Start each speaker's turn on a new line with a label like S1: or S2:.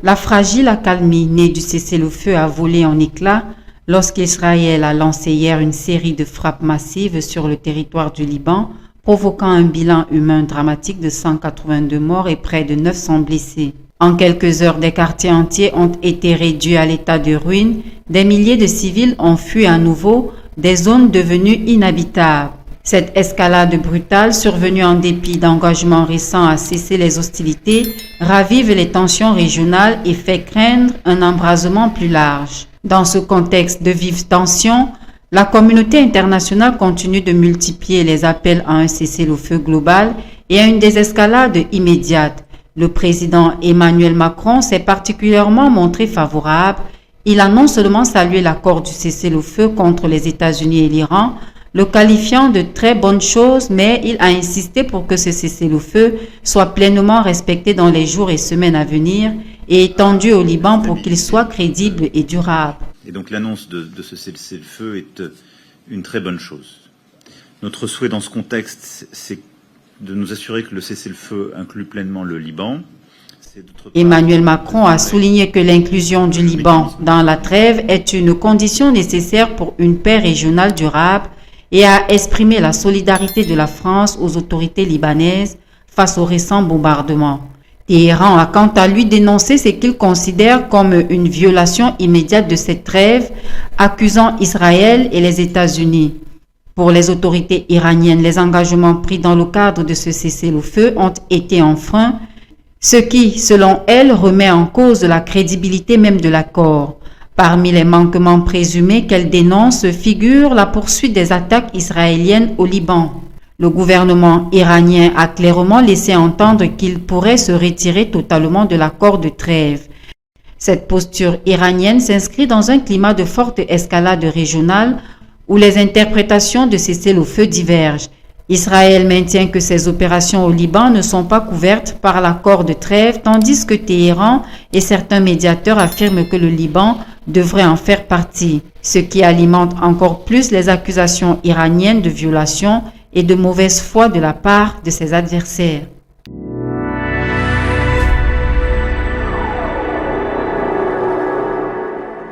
S1: La fragile accalmie née du cessez-le-feu a volé en éclats lorsqu'Israël a lancé hier une série de frappes massives sur le territoire du Liban, provoquant un bilan humain dramatique de 182 morts et près de 900 blessés. En quelques heures, des quartiers entiers ont été réduits à l'état de ruine, des milliers de civils ont fui à nouveau des zones devenues inhabitables. Cette escalade brutale, survenue en dépit d'engagements récents à cesser les hostilités, ravive les tensions régionales et fait craindre un embrasement plus large. Dans ce contexte de vives tensions, la communauté internationale continue de multiplier les appels à un cessez-le-feu global et à une désescalade immédiate. Le président Emmanuel Macron s'est particulièrement montré favorable. Il a non seulement salué l'accord du cessez-le-feu contre les États-Unis et l'Iran, le qualifiant de très bonne chose, mais il a insisté pour que ce cessez-le-feu soit pleinement respecté dans les jours et semaines à venir et étendu au Liban pour qu'il soit crédible et durable.
S2: Et donc l'annonce de ce cessez-le-feu est une très bonne chose. Notre souhait dans ce contexte, c'est de nous assurer que le cessez-le-feu inclut pleinement le Liban.
S1: Emmanuel Macron a souligné que l'inclusion du Liban dans la trêve est une condition nécessaire pour une paix régionale durable et a exprimé la solidarité de la France aux autorités libanaises face aux récents bombardements. Téhéran a quant à lui dénoncé ce qu'il considère comme une violation immédiate de cette trêve, accusant Israël et les États-Unis. Pour les autorités iraniennes, les engagements pris dans le cadre de ce cessez-le-feu ont été enfreints, ce qui, selon elle, remet en cause la crédibilité même de l'accord. Parmi les manquements présumés qu'elle dénonce figure la poursuite des attaques israéliennes au Liban. Le gouvernement iranien a clairement laissé entendre qu'il pourrait se retirer totalement de l'accord de trêve. Cette posture iranienne s'inscrit dans un climat de forte escalade régionale où les interprétations de cessez-le-feu divergent. Israël maintient que ses opérations au Liban ne sont pas couvertes par l'accord de trêve, tandis que Téhéran et certains médiateurs affirment que le Liban devrait en faire partie, ce qui alimente encore plus les accusations iraniennes de violation et de mauvaise foi de la part de ses adversaires.